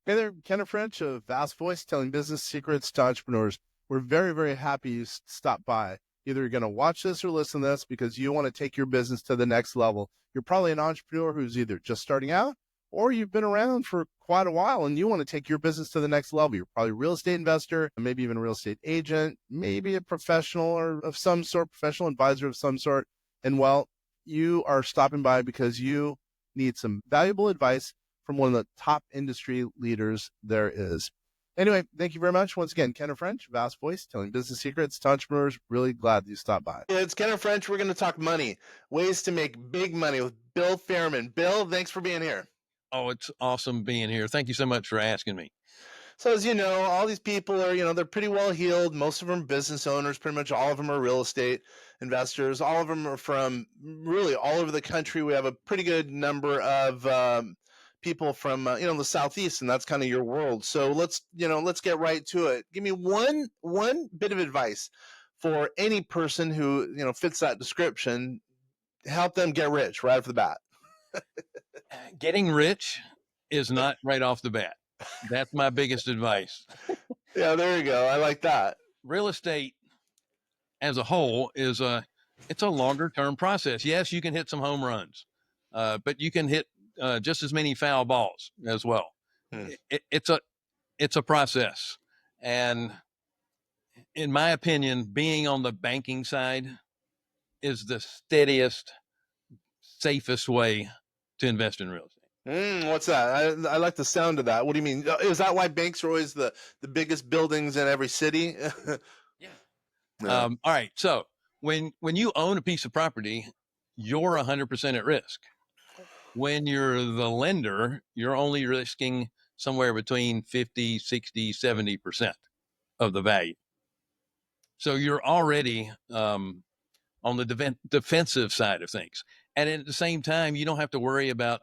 Hey there, Kenneth French of Vast Voice, telling business secrets to entrepreneurs. We're very, very happy you stopped by. Either you're going to watch this or listen to this because you want to take your business to the next level. You're probably an entrepreneur who's either just starting out or you've been around for quite a while and you want to take your business to the next level. You're probably a real estate investor, maybe even a real estate agent, maybe a professional or of some sort, professional advisor of some sort. And well, you are stopping by because you need some valuable advice from one of the top industry leaders there is. Anyway, thank you very much. Once again, Kenneth French, Vast Voice, telling business secrets to entrepreneurs. Really glad you stopped by. Yeah, it's Kenneth French. We're going to talk money, ways to make big money with Bill Fairman. Bill, thanks for being here. Oh, it's awesome being here. Thank you so much for asking me. So as you know, all these people are, they're pretty well heeled. Most of them are business owners. Pretty much all of them are real estate investors. All of them are from really all over the country. We have a pretty good number of people from, the Southeast, and that's kind of your world. So let's get right to it. Give me one bit of advice for any person who, fits that description. Help them get rich right off the bat. Getting rich is not right off the bat. That's my biggest advice. Yeah, there you go. I like that. Real estate as a whole it's a longer term process. Yes, you can hit some home runs, but you can hit just as many foul balls as well. It's a process. And in my opinion, being on the banking side is the steadiest, safest way to invest in real estate. What's that? I like the sound of that. What do you mean? Is that why banks are always the biggest buildings in every city? Yeah. No. All right. So when you own a piece of property, you're 100% at risk. When you're the lender, you're only risking somewhere between 50, 60, 70% of the value. So you're already on the defensive side of things. And at the same time, you don't have to worry about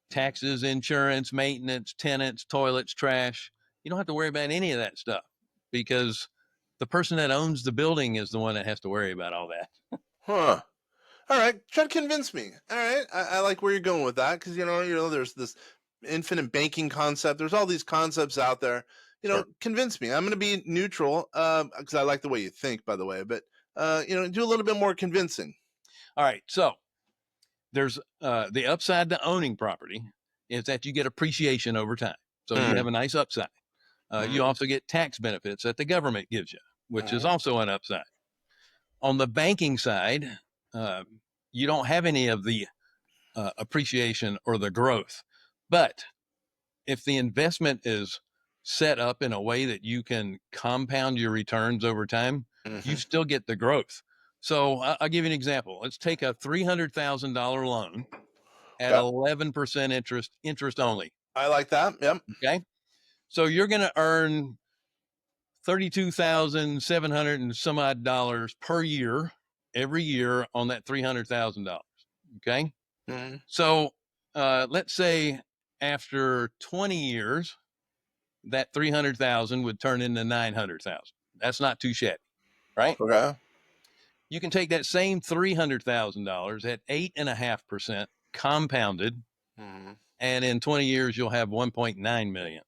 taxes, insurance, maintenance, tenants, toilets, trash. You don't have to worry about any of that stuff because the person that owns the building is the one that has to worry about all that. Huh. All right. Try to convince me. All right. I like where you're going with that because there's this infinite banking concept. There's all these concepts out there. Sure. Convince me. I'm going to be neutral because I like the way you think, by the way. But do a little bit more convincing. All right. So there's the upside to owning property is that you get appreciation over time. So you have a nice upside. You also get tax benefits that the government gives you, which is also an upside. On the banking side, you don't have any of the appreciation or the growth. But if the investment is set up in a way that you can compound your returns over time, you still get the growth. So I'll give you an example. Let's take a $300,000 loan at 11% interest only. I like that. Yep. Okay. So you're going to earn $32,700 and some odd dollars per year, every year on that $300,000. Okay. So let's say after 20 years, that 300,000 would turn into 900,000. That's not too shabby, right? Okay. You can take that same $300,000 at 8.5% compounded, and in 20 years you'll have 1.9 million.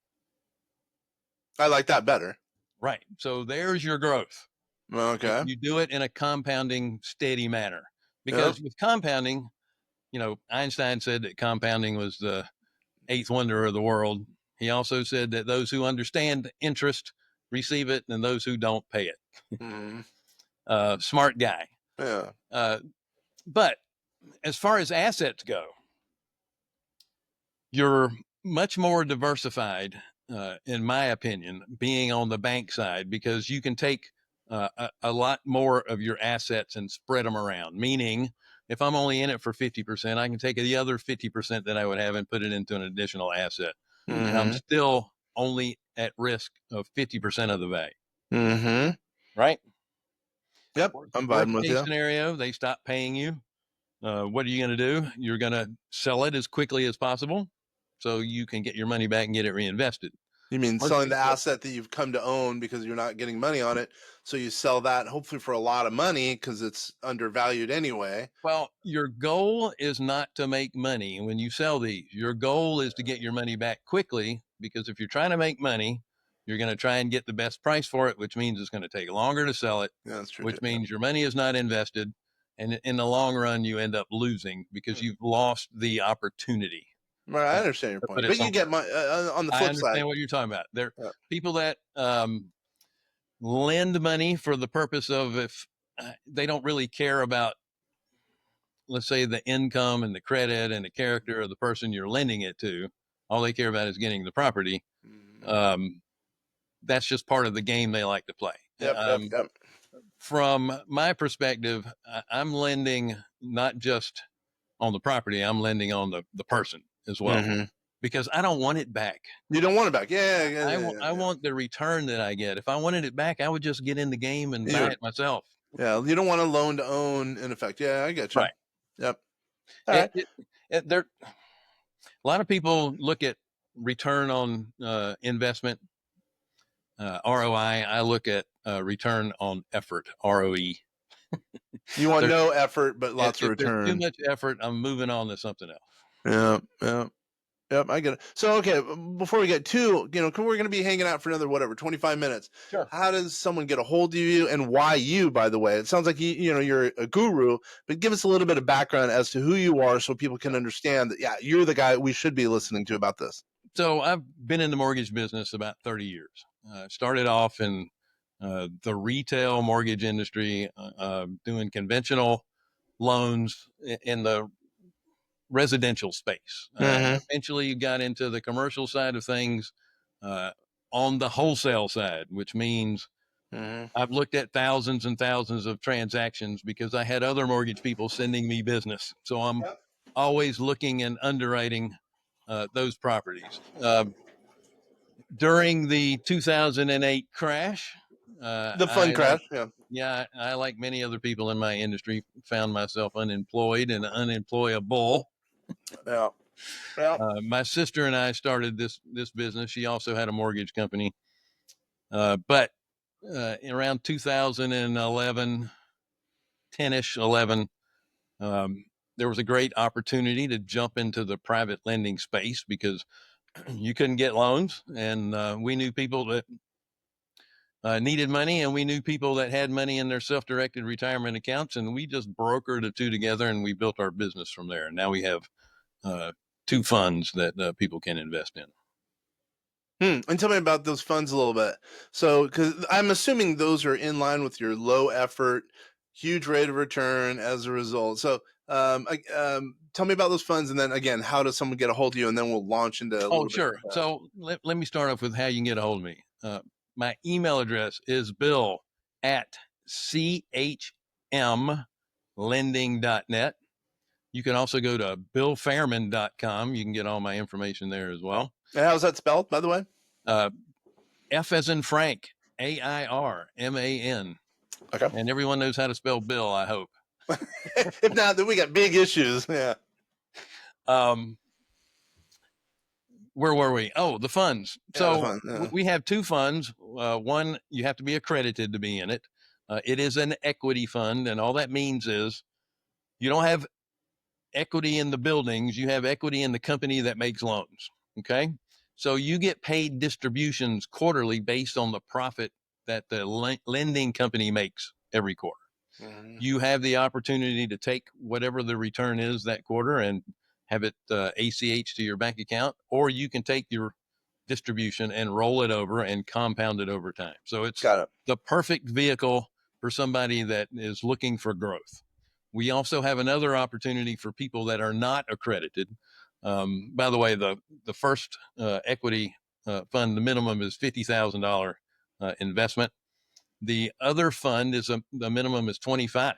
I like that better. Right. So there's your growth. Okay. You do it in a compounding, steady manner. Because with compounding, Einstein said that compounding was the eighth wonder of the world. He also said that those who understand interest receive it, and those who don't pay it. Smart guy. Yeah. But as far as assets go, you're much more diversified, in my opinion, being on the bank side, because you can take a lot more of your assets and spread them around. Meaning, if I'm only in it for 50%, I can take the other 50% that I would have and put it into an additional asset. And I'm still only at risk of 50% of the value. Right? Yep. I'm vibing with you. Scenario, they stop paying you. What are you going to do? You're going to sell it as quickly as possible so you can get your money back and get it reinvested. You mean selling the asset that you've come to own because you're not getting money on it. So you sell that hopefully for a lot of money because it's undervalued anyway. Well, your goal is not to make money when you sell these. Your goal is to get your money back quickly because if you're trying to make money, you're going to try and get the best price for it, which means it's going to take longer to sell it, Yeah, that's true. which means your money is not invested. And in the long run, you end up losing because you've lost the opportunity. Right, I understand your point, But but you get my on the I flip understand side. what you're talking about. There Yeah. are people that lend money for the purpose of if they don't really care about, let's say, the income and the credit and the character of the person you're lending it to. All they care about is getting the property. That's just part of the game they like to play. Yep. From my perspective, I'm lending not just on the property, I'm lending on the person as well, because I don't want it back. You don't want it back. Yeah. I want the return that I get. If I wanted it back, I would just get in the game and buy it myself. Yeah, you don't want a loan to own in effect. Yeah, I get you. Right. Yep. All right. A lot of people look at return on investment, ROI. I look at return on effort, ROE. You want no effort, but lots of return. Too much effort, I'm moving on to something else. Yep, I get it. So, okay, before we get to, we're going to be hanging out for another, 25 minutes. Sure. How does someone get a hold of you, and why you, by the way? It sounds like you're a guru, but give us a little bit of background as to who you are so people can understand that, yeah, you're the guy we should be listening to about this. So I've been in the mortgage business about 30 years. Started off in the retail mortgage industry, doing conventional loans in the residential space. Eventually, you got into the commercial side of things on the wholesale side, which means I've looked at thousands and thousands of transactions because I had other mortgage people sending me business. So I'm always looking and underwriting those properties. During the 2008 crash, The fun crash, I, like many other people in my industry, found myself unemployed and unemployable. Yeah. My sister and I started this business. She also had a mortgage company, but around 2011, 10ish, 11, there was a great opportunity to jump into the private lending space because you couldn't get loans, and we knew people that needed money, and we knew people that had money in their self-directed retirement accounts, and we just brokered the two together, and we built our business from there. And now we have two funds that people can invest in. And tell me about those funds a little bit. So, because I'm assuming those are in line with your low effort, huge rate of return as a result. So, tell me about those funds, and then again, how does someone get a hold of you? And then we'll launch into a little bit. Sure. So let me start off with how you can get a hold of me. My email address is bill@chmlending.net. You can also go to billfairman.com. You can get all my information there as well. And how's that spelled, by the way? F as in Frank, AIRMAN. Okay. And everyone knows how to spell Bill, I hope. If not, then we got big issues. Yeah. Where were we? Oh, the funds. Yeah, we have two funds. One, you have to be accredited to be in it. It is an equity fund, and all that means is you don't have equity in the buildings, you have equity in the company that makes loans. Okay. So you get paid distributions quarterly based on the profit that the lending company makes every quarter. You have the opportunity to take whatever the return is that quarter and have it ACH to your bank account, or you can take your distribution and roll it over and compound it over time. So it's the perfect vehicle for somebody that is looking for growth. We also have another opportunity for people that are not accredited. By the way, the first equity fund, the minimum is $50,000 investment. The other fund is the minimum is 25,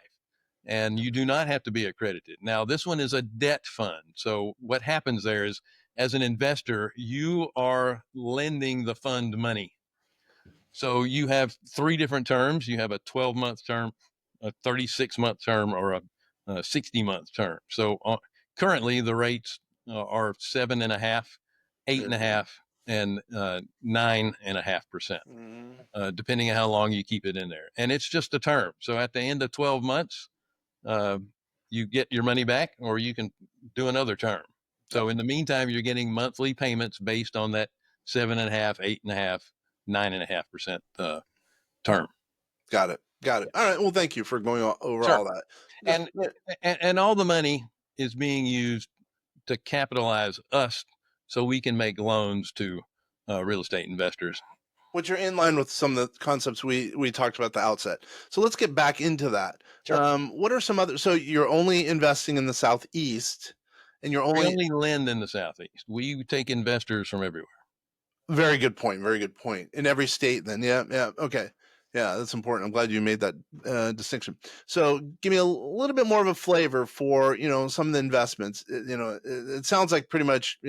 and you do not have to be accredited. Now, this one is a debt fund. So what happens there is, as an investor, you are lending the fund money. So you have three different terms. You have a 12-month term, a 36-month term, or a 60-month term. So currently the rates are 7.5%, 8.5%, and 9.5%, depending on how long you keep it in there. And it's just a term. So at the end of 12 months, you get your money back, or you can do another term. So in the meantime, you're getting monthly payments based on that 7.5%, 8.5%, 9.5% term. Got it. All right. Well, thank you for going over Sure. all that. Just- And all the money is being used to capitalize us so we can make loans to real estate investors. which are in line with some of the concepts we talked about at the outset. So let's get back into that. Sure. What are some other? So you're only investing in the Southeast, and you're We only. only lend in the Southeast. We take investors from everywhere. Very good point. Very good point. In every state, then. Yeah. Yeah. Okay. Yeah, that's important. I'm glad you made that distinction. So, give me a little bit more of a flavor for some of the investments. It sounds like pretty much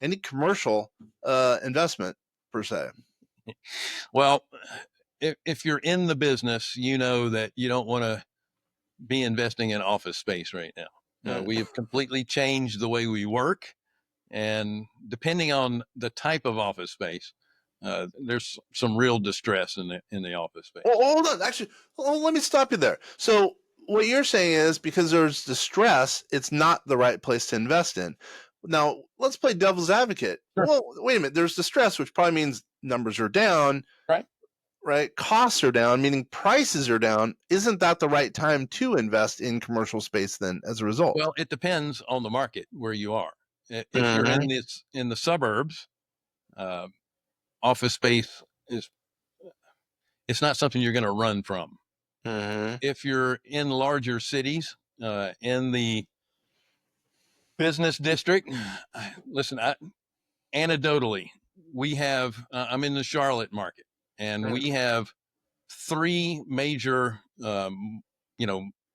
any commercial investment per se. Well, if you're in the business, you know that you don't want to be investing in office space right now. We have completely changed the way we work, and depending on the type of office space, there's some real distress in the office space. Well, hold on. Actually, let me stop you there. So, what you're saying is because there's distress, it's not the right place to invest in. Now, let's play devil's advocate. Sure. Well, wait a minute. There's distress, which probably means numbers are down. Right? Costs are down, meaning prices are down. Isn't that the right time to invest in commercial space then as a result? Well, it depends on the market where you are. If you're in the suburbs, office space it's not something you're going to run from. If you're in larger cities, in the business district, listen, anecdotally, we have, I'm in the Charlotte market, and we have 3 major,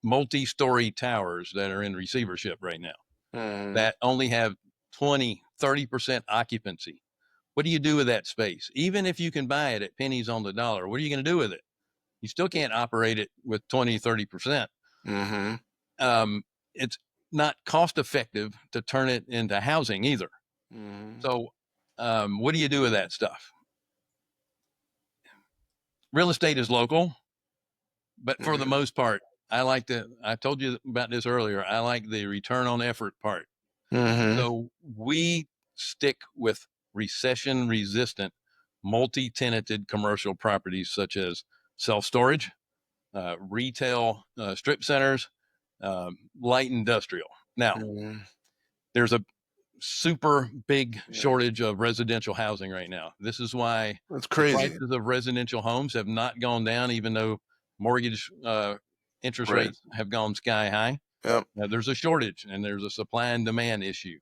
multi-story towers that are in receivership right now that only have 20-30% occupancy. What do you do with that space? Even if you can buy it at pennies on the dollar, what are you going to do with it? You still can't operate it with 20-30%. It's not cost effective to turn it into housing either. So what do you do with that stuff? Real estate is local, but for the most part, I told you about this earlier, I like the return on effort part. So we stick with recession resistant, multi-tenanted commercial properties such as self-storage, retail strip centers, light industrial. Now, there's a super big shortage of residential housing right now. This is why that's crazy. Prices of residential homes have not gone down, even though mortgage interest rates have gone sky high. There's a shortage, and there's a supply and demand issue.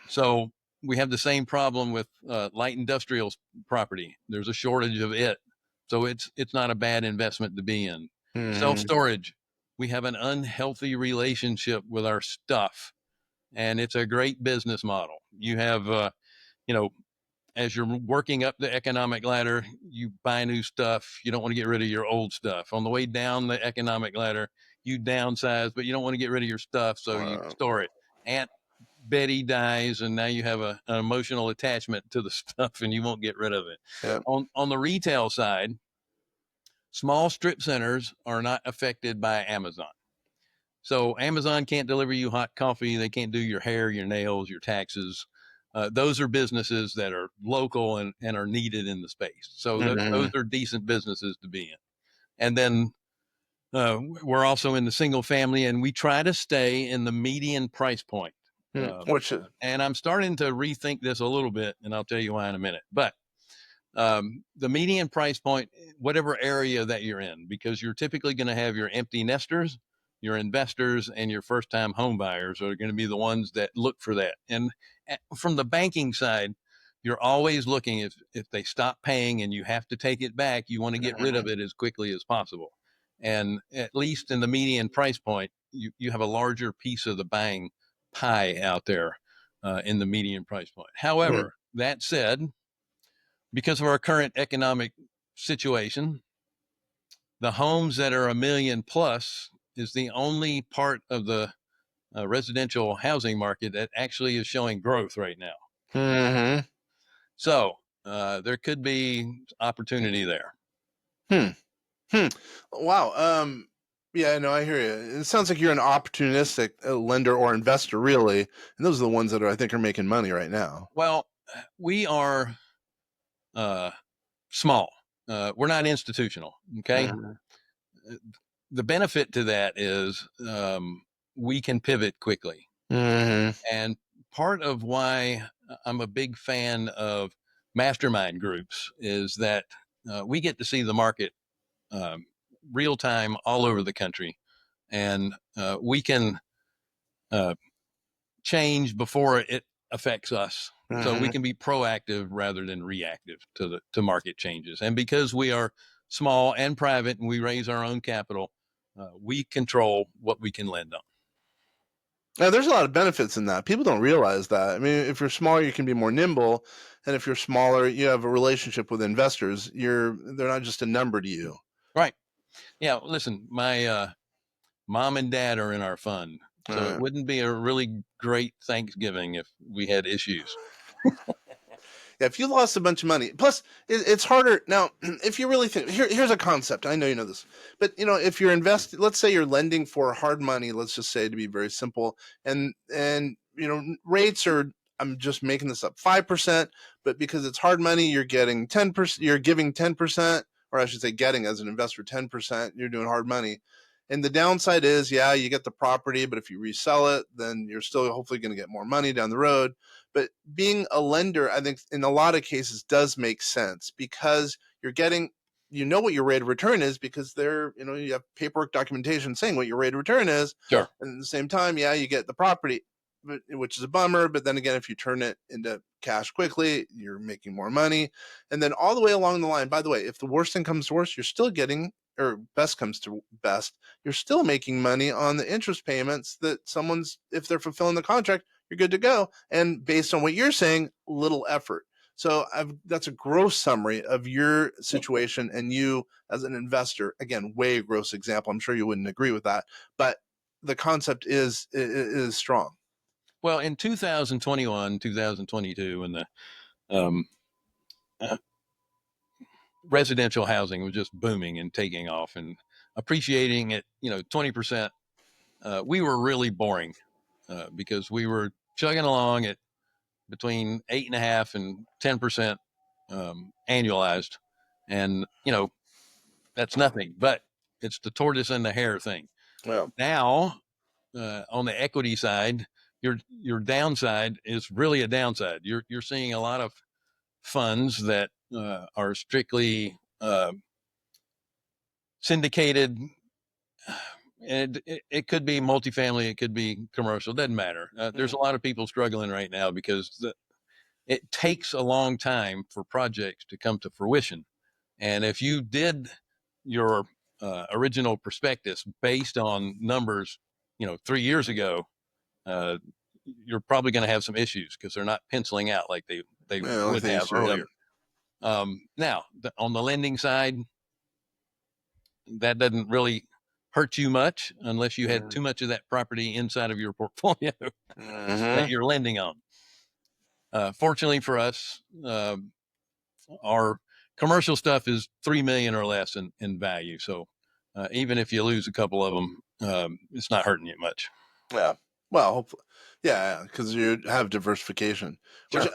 So we have the same problem with light industrial property. There's a shortage of it. So it's not a bad investment to be in. Self-storage, we have an unhealthy relationship with our stuff, and it's a great business model. You have, as you're working up the economic ladder, you buy new stuff. You don't want to get rid of your old stuff. On the way down the economic ladder, you downsize, but you don't want to get rid of your stuff, so you store it. Aunt Betty dies, and now you have an emotional attachment to the stuff, and you won't get rid of it. On the retail side, small strip centers are not affected by Amazon. So Amazon can't deliver you hot coffee. They can't do your hair, your nails, your taxes. Those are businesses that are local and are needed in the space. So those are decent businesses to be in. And then we're also in the single family, and we try to stay in the median price point. And I'm starting to rethink this a little bit, and I'll tell you why in a minute. But the median price point, whatever area that you're in, because you're typically going to have your empty nesters, your investors, and your first-time home buyers are going to be the ones that look for that. And from the banking side, you're always looking if they stop paying and you have to take it back, you want to get rid of it as quickly as possible. And at least in the median price point, you have a larger piece of the buying pie out there in the median price point. However, that said, because of our current economic situation, the homes that are $1 million plus is the only part of the residential housing market that actually is showing growth right now. So there could be opportunity there. Wow. Yeah, no, I hear you. It sounds like you're an opportunistic lender or investor, really, and those are the ones that I think are making money right now. Well, we are small. We're not institutional. Okay. The benefit to that is we can pivot quickly. And part of why I'm a big fan of mastermind groups is that we get to see the market real time all over the country, and we can change before it affects us. So we can be proactive rather than reactive to market changes. And because we are small and private and we raise our own capital, we control what we can lend on. Now, there's a lot of benefits in that. People don't realize that. I mean, if you're smaller, you can be more nimble, and if you're smaller, you have a relationship with investors. They're not just a number to you. Right. Yeah. Listen, my mom and dad are in our fund, so it wouldn't be a really great Thanksgiving if we had issues. Yeah, if you lost a bunch of money, plus it's harder now. If you really think, here's a concept. I know you know this, but if you're investing, let's say you're lending for hard money. Let's just say, to be very simple, and rates are. I'm just making this up, 5%, but because it's hard money, you're getting 10%. You're giving 10%, or I should say, getting as an investor 10%. You're doing hard money. And the downside is, yeah, you get the property, but if you resell it, then you're still hopefully going to get more money down the road. But being a lender, I think in a lot of cases does make sense because you're getting, what your rate of return is because you have paperwork documentation saying what your rate of return is. Sure. And at the same time, yeah, you get the property, which is a bummer. But then again, if you turn it into cash quickly, you're making more money. And then all the way along the line, by the way, if the worst thing comes to worst, you're still getting, or best comes to best, you're still making money on the interest payments that if they're fulfilling the contract, you're good to go. And based on what you're saying, little effort. So that's a gross summary of your situation and you as an investor. Again, way gross example. I'm sure you wouldn't agree with that, but the concept is strong. Well, in 2021, 2022, when the residential housing was just booming and taking off and appreciating at 20%, we were really boring because we were chugging along at between 8.5% and 10% annualized, and that's nothing. But it's the tortoise and the hare thing. Well, now on the equity side, your downside is really a downside. You're seeing a lot of funds that are strictly syndicated. And it could be multifamily, it could be commercial, it doesn't matter. There's a lot of people struggling right now because it takes a long time for projects to come to fruition. And if you did your original prospectus based on numbers, 3 years ago, you're probably going to have some issues because they're not penciling out like they would have earlier. Now, on the lending side, that doesn't really hurt you much unless you had too much of that property inside of your portfolio that you're lending on. Fortunately for us, our commercial stuff is $3 million or less in value. So even if you lose a couple of them, it's not hurting you much. Yeah. Well, hopefully, yeah, because you have diversification. Sure. Which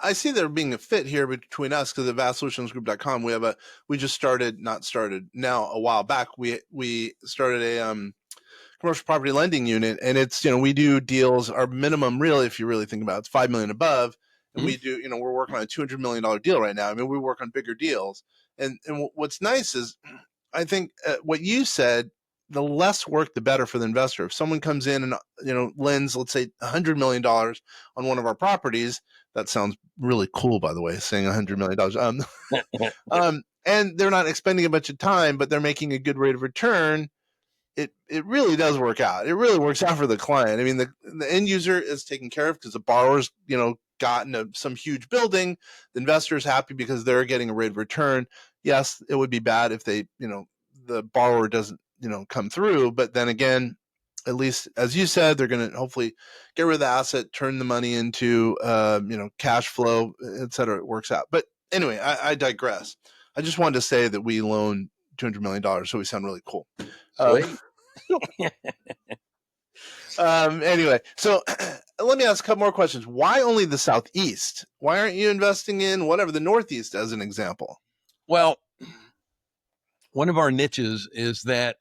I see there being a fit here between us because at vastsolutionsgroup.com we just started, not started now, a while back. We started a commercial property lending unit, and it's we do deals. Our minimum, really, if you really think about it, it's $5 million above, and we do we're working on a $200 million deal right now. I mean, we work on bigger deals, and what's nice is I think what you said. The less work, the better for the investor. If someone comes in and lends, let's say, $100 million on one of our properties, that sounds really cool, by the way, saying $100 million. And they're not expending a bunch of time, but they're making a good rate of return. It really does work out. It really works out for the client. I mean, the end user is taken care of because the borrower's gotten some huge building. The investor is happy because they're getting a rate of return. Yes, it would be bad if they the borrower doesn't come through, but then again, at least as you said, they're going to hopefully get rid of the asset, turn the money into cash flow, etc. It works out. But anyway, I digress. I just wanted to say that we loan $200 million, so we sound really cool. Anyway, so let me ask a couple more questions. Why only the Southeast? Why aren't you investing in whatever the Northeast as an example? Well, one of our niches is that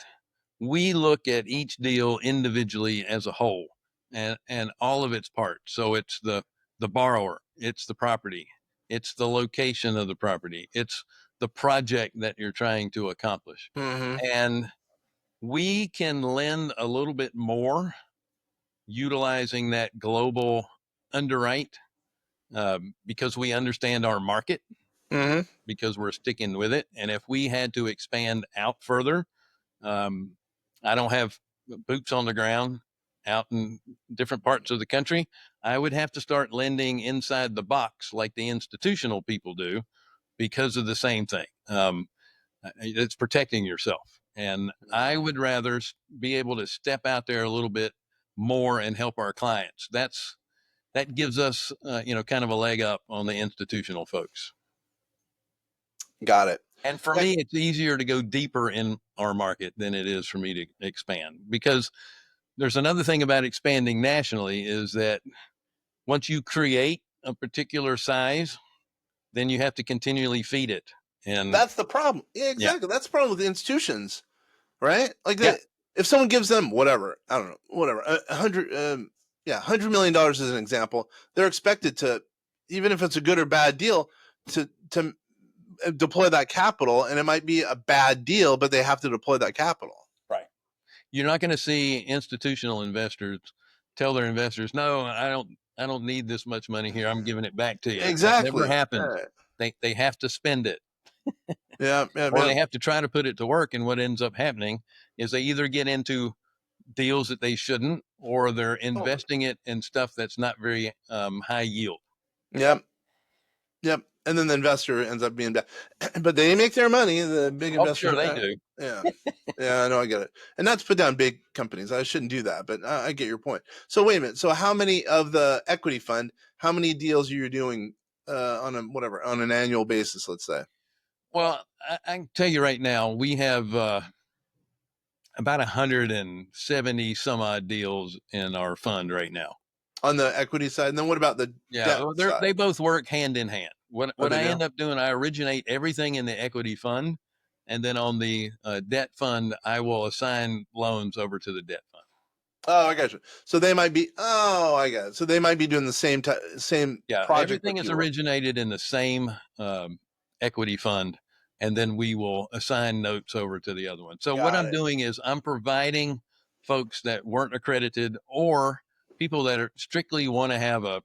we look at each deal individually as a whole and all of its parts. So it's the borrower, it's the property, it's the location of the property, it's the project that you're trying to accomplish. Mm-hmm. And we can lend a little bit more utilizing that global underwrite because we understand our market, Mm-hmm. because we're sticking with it. And if we had to expand out further, I don't have boots on the ground out in different parts of the country. I would have to start lending inside the box like the institutional people do because of the same thing. It's protecting yourself. And I would rather be able to step out there a little bit more and help our clients. That gives us, kind of a leg up on the institutional folks. Got it. And for me, it's easier to go deeper in our market than it is for me to expand, because there's another thing about expanding nationally is that once you create a particular size, then you have to continually feed it. And That's the problem. Yeah, exactly. That's the problem with the institutions, right? Like if someone gives them whatever, I don't know, whatever, $100 million as an example, they're expected to, even if it's a good or bad deal, to deploy that capital, and it might be a bad deal, but they have to deploy that capital. Right. You're not going to see institutional investors tell their investors, "No, I don't need this much money here. I'm giving it back to you." Exactly. That never happens. They have to spend it. Yeah. Or they have to try to put it to work. And what ends up happening is they either get into deals that they shouldn't, or they're investing it in stuff that's not very high yield. Yep. And then the investor ends up being bad, but they make their money. The big investor, sure they do. Yeah, I know, I get it. And not to put down big companies. I shouldn't do that, but I get your point. So wait a minute. So how many of the equity fund? How many deals are you doing on an annual basis? Let's say. Well, I can tell you right now, we have about 170 some odd deals in our fund right now. On the equity side, and then what about the debt side? They both work hand in hand. What I end up doing, I originate everything in the equity fund, and then on the debt fund, I will assign loans over to the debt fund. Oh, I got you. So they might be. Oh, I got it. So they might be doing the same project. Everything is originated in the same equity fund, and then we will assign notes over to the other one. So what I'm doing is I'm providing folks that weren't accredited or people that are strictly want to have a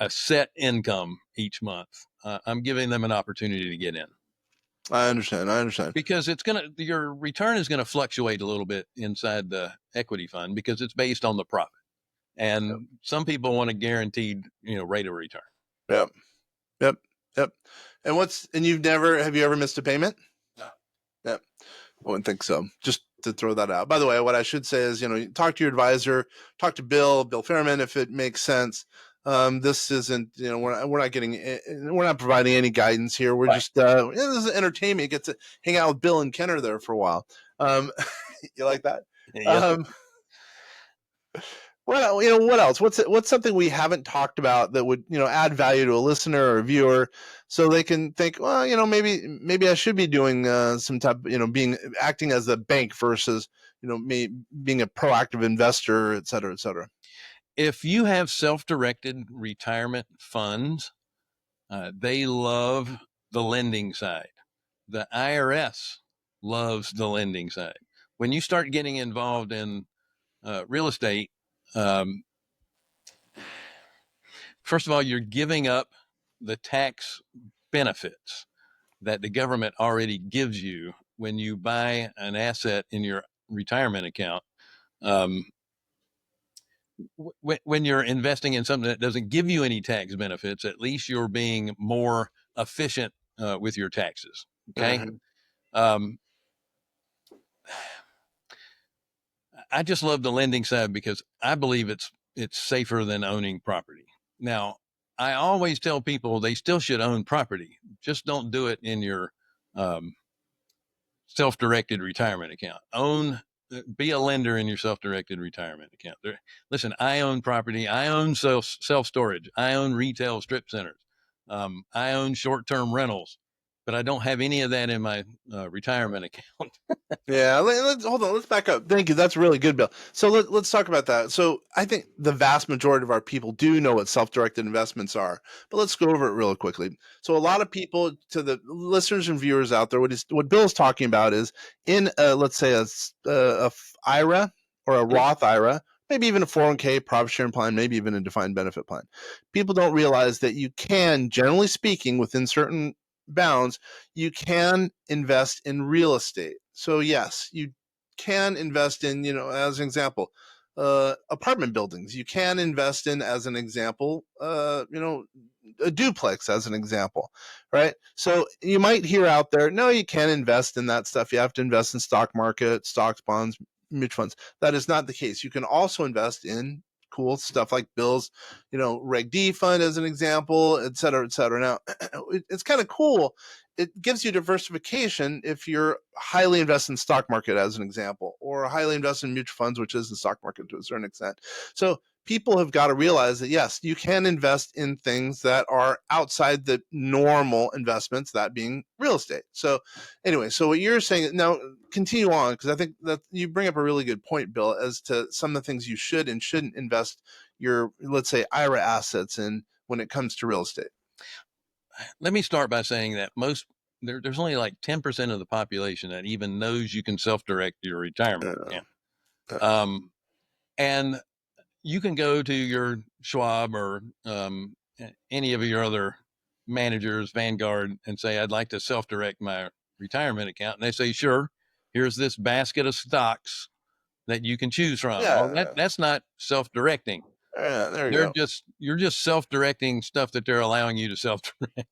set income each month. I'm giving them an opportunity to get in. I understand. Because your return is going to fluctuate a little bit inside the equity fund because it's based on the profit. And some people want a guaranteed, rate of return. Yep. And have you ever missed a payment? No. Yep. I wouldn't think so. Just to throw that out. By the way, what I should say is, talk to your advisor, talk to Bill Fairman, if it makes sense. This isn't, we're not providing any guidance here. We're just, this is entertainment. You get to hang out with Bill and Kenner there for a while. You like that? Yes. Well, what else? What's something we haven't talked about that would, add value to a listener or a viewer, so they can think, well, maybe I should be doing some type, acting as a bank versus, me being a proactive investor, et cetera, et cetera. If you have self-directed retirement funds, they love the lending side. The IRS loves the lending side. When you start getting involved in real estate, first of all, you're giving up the tax benefits that the government already gives you when you buy an asset in your retirement account. When you're investing in something that doesn't give you any tax benefits, at least you're being more efficient with your taxes. Okay. Mm-hmm. I just love the lending side because I believe it's safer than owning property. Now, I always tell people they still should own property. Just don't do it in your self-directed retirement account. Own be a lender in your self-directed retirement account. Listen, I own property. I own self-storage. I own retail strip centers. I own short-term rentals, but I don't have any of that in my retirement account. Yeah, let's hold on. Let's back up. Thank you. That's really good, Bill. So let's talk about that. So I think the vast majority of our people do know what self-directed investments are, but let's go over it real quickly. So a lot of people, to the listeners and viewers out there, what Bill's talking about is in let's say a IRA or a Roth IRA, maybe even a 401k, profit sharing plan, maybe even a defined benefit plan. People don't realize that you can, generally speaking, within certain bounds, you can invest in real estate. So yes, you can invest in, as an example, apartment buildings. You can invest in, as an example, a duplex, as an example, right? So you might hear out there, no, you can't invest in that stuff. You have to invest in stock market, stocks, bonds, mutual funds. That is not the case. You can also invest in cool stuff like Bill's, Reg D fund, as an example, et cetera, et cetera. Now, it's kind of cool. It gives you diversification if you're highly invested in stock market, as an example, or highly invested in mutual funds, which is the stock market to a certain extent. So people have got to realize that, yes, you can invest in things that are outside the normal investments, that being real estate. So anyway, so what you're saying now, continue on, because I think that you bring up a really good point, Bill, as to some of the things you should and shouldn't invest your, let's say, IRA assets in when it comes to real estate. Let me start by saying that there's only like 10% of the population that even knows you can self-direct your retirement account. And you can go to your Schwab or any of your other managers, Vanguard, and say, I'd like to self-direct my retirement account. And they say, sure, here's this basket of stocks that you can choose from. Well, that's not self-directing. There you go. You're just self-directing stuff that they're allowing you to self-direct.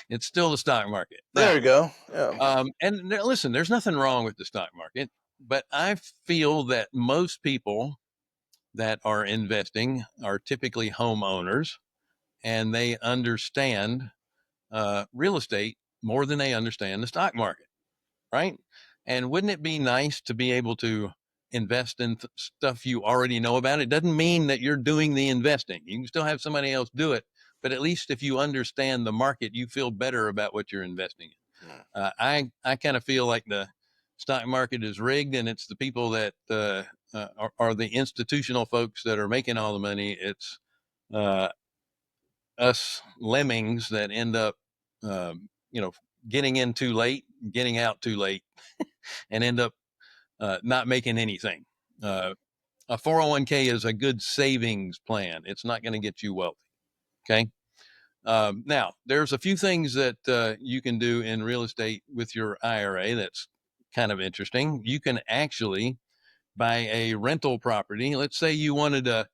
It's still the stock market. There you go. Yeah. And listen, there's nothing wrong with the stock market, but I feel that most people that are investing are typically homeowners, and they understand real estate more than they understand the stock market, right? And wouldn't it be nice to be able to invest in stuff you already know about? It doesn't mean that you're doing the investing. You can still have somebody else do it, but at least if you understand the market, you feel better about what you're investing in. I kind of feel like the stock market is rigged, and it's the people that are the institutional folks that are making all the money. It's us lemmings that end up, getting in too late, getting out too late, and end up not making anything. A 401k is a good savings plan. It's not going to get you wealthy. Okay. Now, there's a few things that you can do in real estate with your IRA that's kind of interesting. You can actually buy a rental property. Let's say you wanted to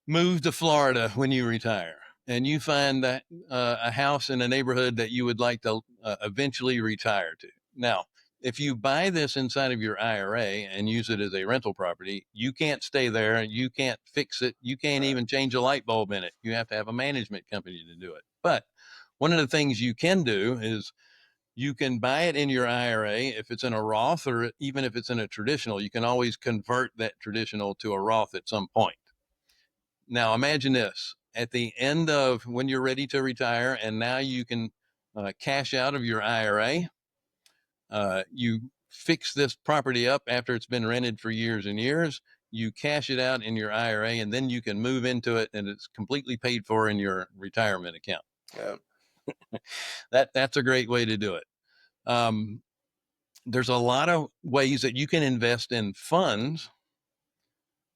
move to Florida when you retire, and you find that a house in a neighborhood that you would like to eventually retire to. Now, if you buy this inside of your IRA and use it as a rental property, you can't stay there. You can't fix it. You can't even change a light bulb in it. You have to have a management company to do it. But one of the things you can do is you can buy it in your IRA. If it's in a Roth, or even if it's in a traditional, you can always convert that traditional to a Roth at some point. Now, imagine this at the end of when you're ready to retire, and now you can cash out of your IRA. You fix this property up after it's been rented for years and years. You cash it out in your IRA, and then you can move into it, and it's completely paid for in your retirement account. That's a great way to do it. There's a lot of ways that you can invest in funds,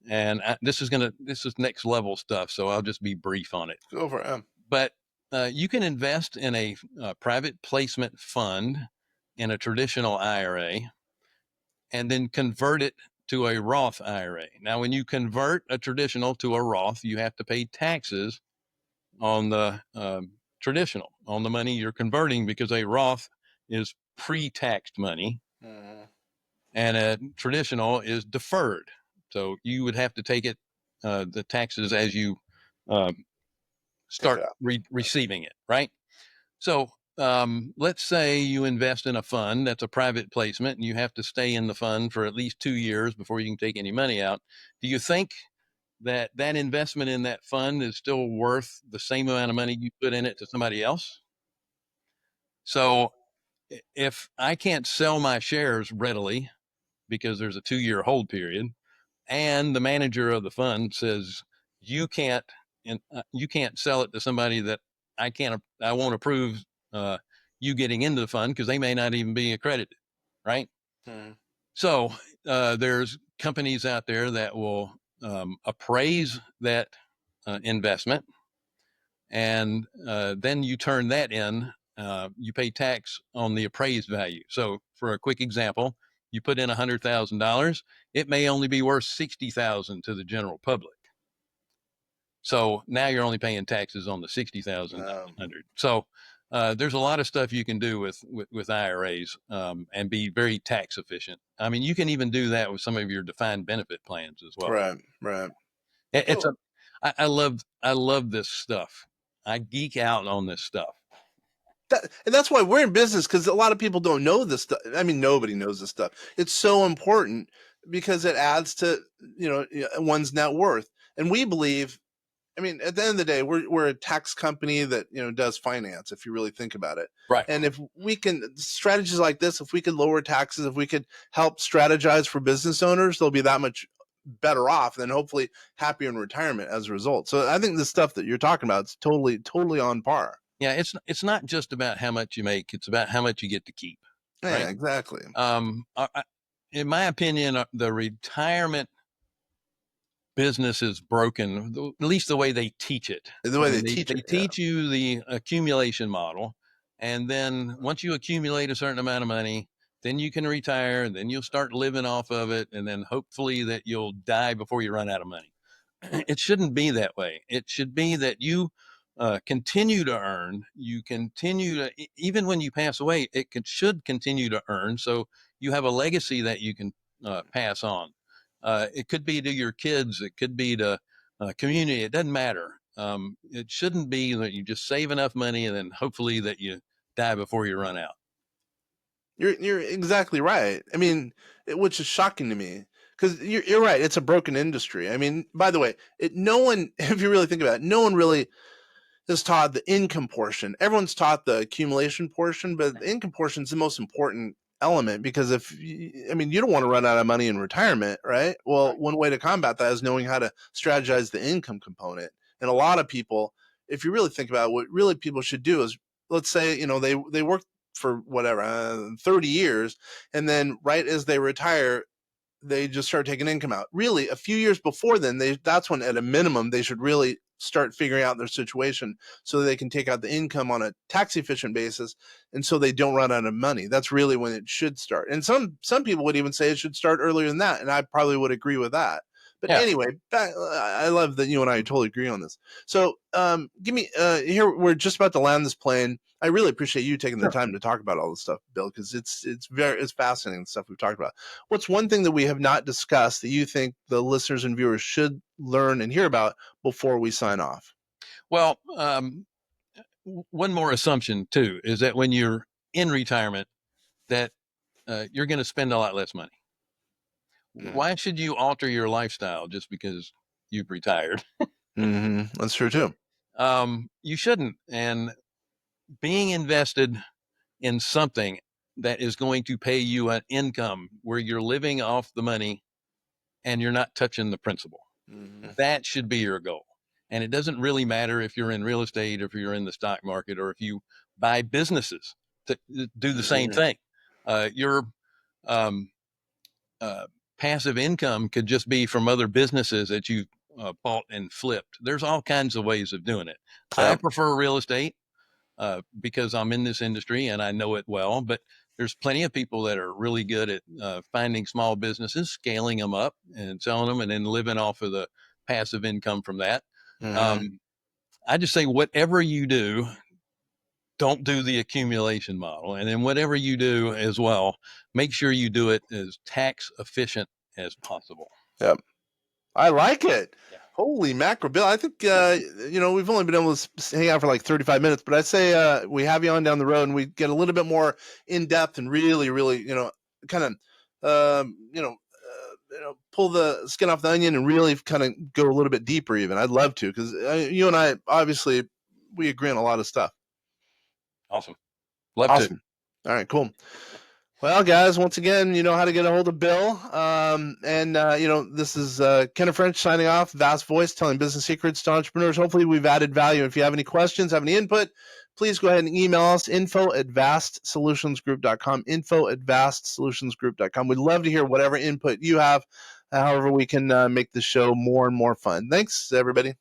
and this is next level stuff, so I'll just be brief on it. Go for it. But you can invest in a private placement fund in a traditional IRA, and then convert it to a Roth IRA. Now, when you convert a traditional to a Roth, you have to pay taxes on the traditional, on the money you're converting, because a Roth is pre-taxed money, and a traditional is deferred. So you would have to take it, the taxes, as you start receiving it, right? So let's say you invest in a fund that's a private placement and you have to stay in the fund for at least 2 years before you can take any money out. Do you think that that investment in that fund is still worth the same amount of money you put in it to somebody else? So if I can't sell my shares readily because there's a 2-year hold period, and the manager of the fund says you can't, and you can't sell it to somebody that I won't approve you getting into the fund because they may not even be accredited, right? So there's companies out there that will appraise that investment, and then you turn that in. You pay tax on the appraised value. So, for a quick example, you put in $100,000, it may only be worth $60,000 to the general public. So now you're only paying taxes on the 60,000, not 100. So there's a lot of stuff you can do with IRAs and be very tax efficient. I mean, you can even do that with some of your defined benefit plans as well. Right. It's I love this stuff. I geek out on this stuff. And that's why we're in business, because a lot of people don't know this stuff. I mean, nobody knows this stuff. It's so important because it adds to one's net worth. And we believe, I mean, at the end of the day, we're a tax company that does finance, if you really think about it. Right. And if we can strategies like this, if we could lower taxes, if we could help strategize for business owners, they'll be that much better off, and hopefully happier in retirement as a result. So I think the stuff that you're talking about is totally on par. Yeah, it's not just about how much you make; it's about how much you get to keep. Yeah, right? exactly. In my opinion, the retirement business is broken, at least the way they teach it. The way they teach it. They teach you the accumulation model, and then once you accumulate a certain amount of money, then you can retire, and then you'll start living off of it, and then hopefully that you'll die before you run out of money. It shouldn't be that way. It should be that you continue to earn. You continue to, even when you pass away, should continue to earn. So you have a legacy that you can pass on. It could be to your kids. It could be to community. It doesn't matter. It shouldn't be that you just save enough money and then hopefully that you die before you run out. You're exactly right. I mean, which is shocking to me, because you're right. It's a broken industry. I mean, by the way, no one, if you really think about it, no one really is taught the income portion. Everyone's taught the accumulation portion, but the income portion is the most important element, because you don't want to run out of money in retirement, right? Well, Right. One way to combat that is knowing how to strategize the income component. And a lot of people, if you really think about it, what really people should do is, let's say, they work for whatever, 30 years, and then right as they retire, they just start taking income out. Really, a few years before then, that's when at a minimum they should really start figuring out their situation so they can take out the income on a tax efficient basis, and so they don't run out of money. That's really when it should start. And some people would even say it should start earlier than that, and I probably would agree with that. But Yeah. anyway, I love that you and I totally agree on this. So give me here, we're just about to land this plane. I really appreciate you taking the time to talk about all this stuff, Bill, because it's fascinating, the stuff we've talked about. What's one thing that we have not discussed that you think the listeners and viewers should learn and hear about before we sign off? Well, one more assumption too is that when you're in retirement, that you're going to spend a lot less money. Why should you alter your lifestyle just because you've retired? That's true too. You shouldn't. And being invested in something that is going to pay you an income where you're living off the money and you're not touching the principal, that should be your goal. And it doesn't really matter if you're in real estate, or if you're in the stock market, or if you buy businesses to do the same thing. Your passive income could just be from other businesses that you bought and flipped. There's all kinds of ways of doing it. I prefer real estate because I'm in this industry and I know it well, but there's plenty of people that are really good at finding small businesses, scaling them up and selling them, and then living off of the passive income from that. I just say, whatever you do, don't do the accumulation model. And then whatever you do as well, make sure you do it as tax efficient as possible. Yep. I like it. Yeah. Holy mackerel, Bill. I think, we've only been able to hang out for like 35 minutes, but I'd say we have you on down the road and we get a little bit more in depth and really, really, kind of, pull the skin off the onion and really kind of go a little bit deeper even. I'd love to, because you and I, obviously, we agree on a lot of stuff. Awesome. Love to. All right, cool. Well, guys, once again, you know how to get a hold of Bill. This is Kenneth French signing off, Vast Voice, telling business secrets to entrepreneurs. Hopefully we've added value. If you have any questions, have any input, please go ahead and email us, info@vastsolutionsgroup.com, info@vastsolutionsgroup.com. We'd love to hear whatever input you have, however we can make the show more and more fun. Thanks, everybody.